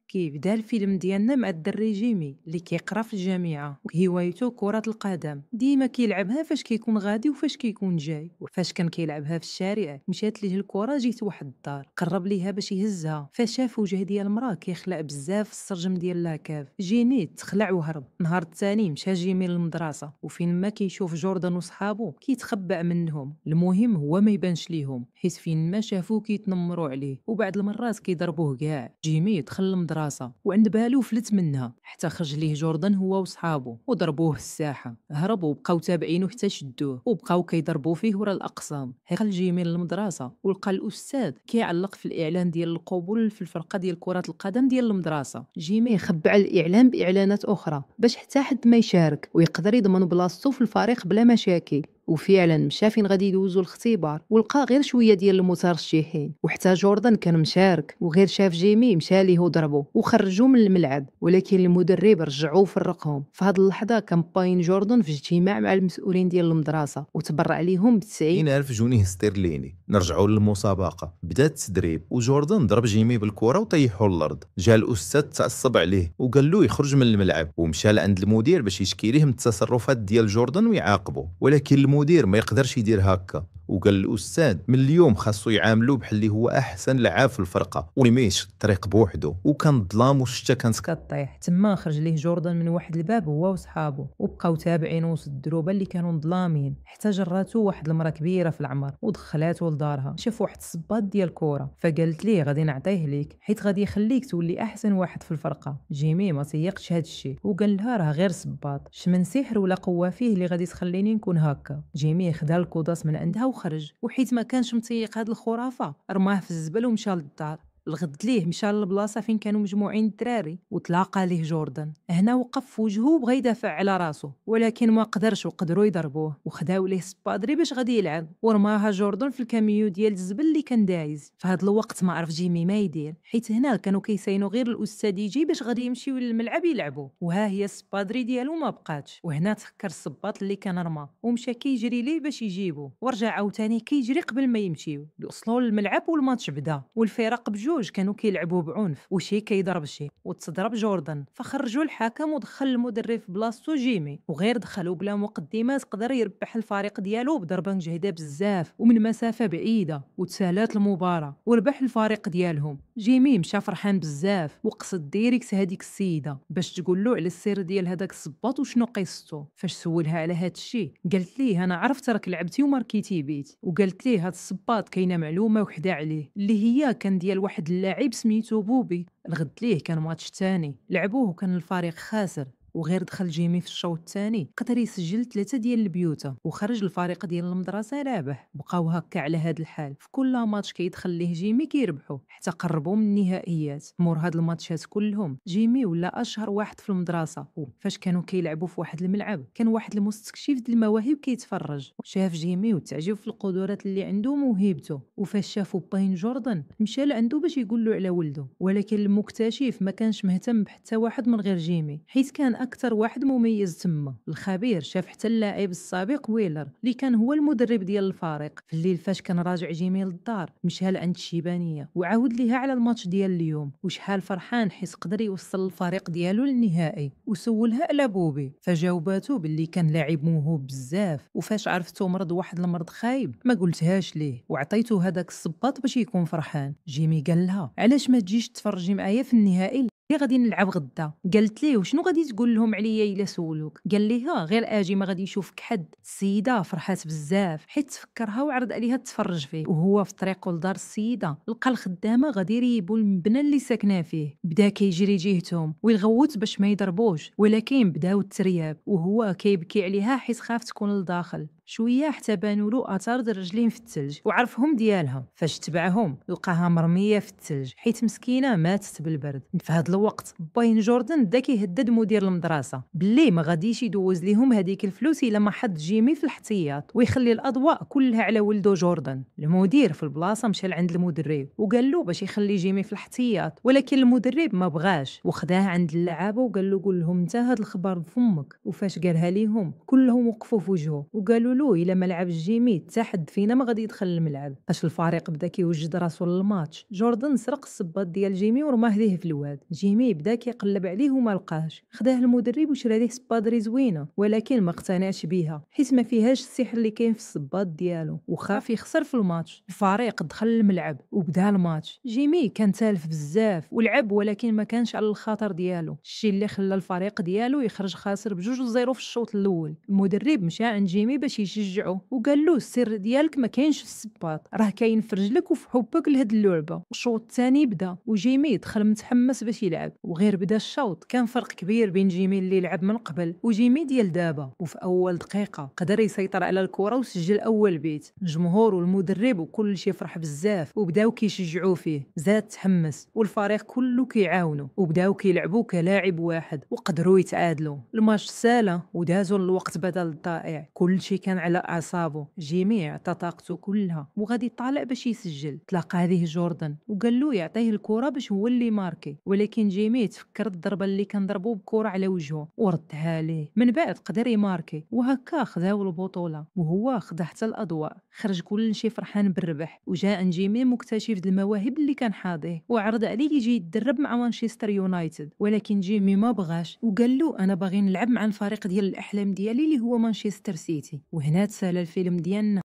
كيبدا الفيلم ديالنا مع الدري جيمي اللي كيقرا في الجامعه وهوايته كرة القدم. ديما كيلعبها فاش كيكون غادي وفاش كيكون جاي، وفاش كان كيلعبها في الشارع مشات ليه الكرة جيت واحد الدار قرب ليها باش يهزها، فشاف وجه ديال المراه كيخلع بزاف في السرجم ديال لاكاف. جيمي تخلع وهرب. نهار الثاني مشى جيمي للمدرسه، وفين ما كيشوف جوردن وصحابو كيتخبى منهم. المهم هو ما يبانش ليهم حيت فين ما شافوه كيتنمروا عليه، وبعد المرات كيضربوه كاع. جيمي دخل المدرسه وعند بالو فلت منها حتى خرج ليه جوردن هو وصحابو وضربوه في الساحه. هربوا وبقاو تابعينه حتى شدوه وبقاو كيضربوا فيه ورا الاقسام. دخل جيمي للمدرسه ولقى الاستاذ كيعلق في الاعلان ديال القبول في الفرقه ديال كره القدم ديال المدرسه. جيمي خبع الاعلان باعلانات اخرى باش حتى حد ما يشارك ويقدر يضمن بلاصتو في الفريق بلا مشاكل. وفعلا مشى فين غادي يدوزوا الاختبار ولقى غير شويه ديال المترشحين، وحتى جوردن كان مشارك وغير شاف جيمي مشى ليه وضربه وخرجوه من الملعب. ولكن المدرب رجعوه وفرقهم. في هذه اللحظه كان باين جوردن في اجتماع مع المسؤولين ديال المدرسه وتبرع ليهم ب 90,000 جنيه استرليني. نرجعوا للمسابقه. بدا التدريب وجوردن ضرب جيمي بالكره وطيحوا للارض. جا الاستاذ تعصب عليه وقال له يخرج من الملعب، ومشى لعند المدير باش يشكي ليه من التصرفات ديال جوردن ويعاقبه. ولكن المدير ما يقدرش يدير هكا، وقال الاستاذ من اليوم خاصو يعاملوه بحال اللي هو احسن لعاب في الفرقه ويميش الطريق بوحده. وكان ظلام والشتا كانت كطيح. تما خرج ليه جوردن من واحد الباب هو وصحابو وبقاو تابعين وسط الدروبه اللي كانوا ظلامين حتى جراتو واحد المراه كبيره في العمر ودخلاتو لدارها. شاف واحد الصباط ديال الكره فقالت ليه غادي نعطيه ليك حيت غادي يخليك تولي احسن واحد في الفرقه. جيمي ما سيقش هذا الشيء وقال لها راه غير صباط، شمن سحر ولا قوه فيه اللي غادي تخليني نكون هكا. جيمي خدا الكوداس من عندها وخرج، وحيت ما كانش متيق هاد الخرافه رماه في الزبل ومشى للدار. الغد ليه مشى للبلاصه فين كانوا مجموعين الدراري وتلاقى ليه جوردن. هنا وقف في وجهه وبغى يدافع على راسه ولكن ما قدرش وقدروا يضربوه وخداو ليه سبادري باش غادي يلعب ورماها جوردن في الكاميو ديال الزبل اللي كان دايز. في هذا الوقت ما عرف جيمي ما يدير حيت هنا كانوا كيساينوا غير الاستاذ يجي باش غادي يمشيو للملعب يلعبوا، وها هي السبادري ديالو ما بقاتش. وهنا تفكر الصباط اللي كان رمى ومشى كيجري ليه باش يجيبو، ورجع عاوتاني كيجري قبل ما يمشيو. وصلوا للملعب والماتش بدا والفرق بجوج كانوا كيلعبوا بعنف وشي كيضرب شي وتضرب جوردن. فخرجوا الحكم ودخل المدرب في بلاصتو جيمي، وغير دخلوا بلا مقدمات قدر يربح الفريق ديالو بضربه مجهده بزاف ومن مسافه بعيده وتسالات المباراه وربح الفريق ديالهم. جيمي مشى فرحان بزاف وقصد ديريكت هذيك السيده باش تقول له على السر ديال هذاك الصباط وشنو قصته. فاش سولها على هذا الشيء قالت ليه انا عرفت راك لعبتي وماركيتي بيت. وقالت ليه هذا الصباط كاينه معلومه وحده عليه اللي هي كان ديال واحد اللاعب سميتو بوبي. الغد ليه كان ماتش تاني لعبوه وكان الفريق خاسر، وغير دخل جيمي في الشوط الثاني قدر يسجل 3 ديال البيوتا وخرج الفريق ديال المدرسه رابح. بقاو هكا على هذا الحال في كل ماتش كيدخل ليه جيمي كيربحوا حتى قربوا من النهائيات. مور هاد الماتشات كلهم جيمي ولا اشهر واحد في المدرسه. فاش كانوا كيلعبوا في واحد الملعب كان واحد المستكشف ديال المواهب كيتفرج، شاف جيمي وتعجب في القدرات اللي عنده وموهبته. وفاش شافوا باين جوردن مشى لعنده باش يقول له على ولده، ولكن المكتشف ما كانش مهتم بحتى واحد من غير جيمي حيت كان اكثر واحد مميز تما. الخبير شاف حتى اللاعب السابق ويلر اللي كان هو المدرب ديال الفريق. في الليل فاش كان راجع جيمي للدار مشى لعند الشيبانيه وعاود ليها على الماتش ديال اليوم وشحال فرحان حيت قدر يوصل الفريق ديالو للنهائي. وسولها على بوبي فجاوباتو باللي كان لاعب موهوب بزاف. وفاش عرفتو مرض واحد المرض خايب ما قلتهاش ليه وعطيتو هذاك الصباط باش يكون فرحان. جيمي قال لها علاش ما تجيش تفرجي معايا في النهائي اللي غادي نلعب غدا. قالت ليه وشنو غادي تقول لهم عليا الا سولوك؟ قال ليها غير اجي ما غادي يشوفك حد. السيده فرحات بزاف حيت تفكرها وعرض عليها تفرج فيه. وهو في طريقه لدار السيده لقى الخدامه غادي يريبوا المبنى اللي ساكنه فيه. بدا كيجري جهتهم ويغوت باش ما يضربوش، ولكن بداو الترياب وهو كيبكي عليها حيت خاف تكون لداخل. شويه حتى بانوا له اثار الرجلين في الثلج وعرفهم ديالها. فاش تبعهم لقاها مرميه في الثلج حيت مسكينه ماتت بالبرد. في هذا الوقت باين جوردن بدا كيهدد مدير المدرسه باللي ما غاديش يدوز ليهم هذيك الفلوس الا ما حط جيمي في الاحتياط ويخلي الاضواء كلها على ولده جوردن. المدير في البلاصه مشى لعند المدرب وقال له باش يخلي جيمي في الاحتياط، ولكن المدرب ما بغاش وخداه عند اللعابه وقال له قول لهم انت هذا الخبر بفمك. وفاش قالها ليهم كلهم وقفوا في وجهه وقالوا له الا ما لعبش جيمي حتى حد فينا ما غادي يدخل الملعب. اش الفريق بدا كيوجد راسو للماتش، جوردن سرق الصباط ديال جيمي ورماه ليه في الواد. جيمي بدا كيقلب عليه وما لقاهش، خداه المدرب وشرى ليه سبادري زوينه، ولكن ما اقتنعش بيها حيت ما فيهاش السحر اللي كاين في الصباط ديالو، وخاف يخسر في الماتش. الفريق دخل الملعب وبدا الماتش. جيمي كان تالف بزاف ولعب، ولكن ما كانش على الخطر ديالو، الشيء اللي خلى الفريق ديالو يخرج خاسر ب2-0 في الشوط الاول. المدرب مشى عند جيمي باش يشجعه وقال له السر ديالك ما كاينش في الصباط، راه كاين في رجلك وفي حبك لهاد اللعبه. الشوط الثاني بدا وجيمي دخل متحمس باش يلعب، وغير بدا الشوط كان فرق كبير بين جيمي اللي لعب من قبل وجيمي ديال دابا. وفي اول دقيقه قدر يسيطر على الكره وسجل اول بيت. الجمهور والمدرب وكل شيء فرح بزاف وبداو كيشجعوه فيه، زاد تحمس والفريق كله كيعاونوا وبداو كيلعبوا كلاعب واحد وقدروا يتعادلوا. الماتش سالا ودازوا الوقت بدل الضائع، كل شيء كان على اعصابه. جيمي عطى طاقته كلها وغادي طالع باش يسجل، تلاقى هذه جوردن وقال له يعطيه الكره باش هو اللي ماركي، ولكن جيمي تفكر الضربه اللي كان ضربوه بكره على وجهه وردها ليه. من بعد قدر يماركي وهكا خداو البطوله، وهو خدا حتى الاضواء. خرج كل شيء فرحان بالربح، وجاء جيمي مكتشف المواهب اللي كان حاضيه وعرض عليه يجي يتدرب مع مانشستر يونايتد، ولكن جيمي ما بغاش وقال له انا باغي نلعب مع الفريق ديال الاحلام ديالي اللي هو مانشستر سيتي. وهنا تسالى الفيلم ديالنا.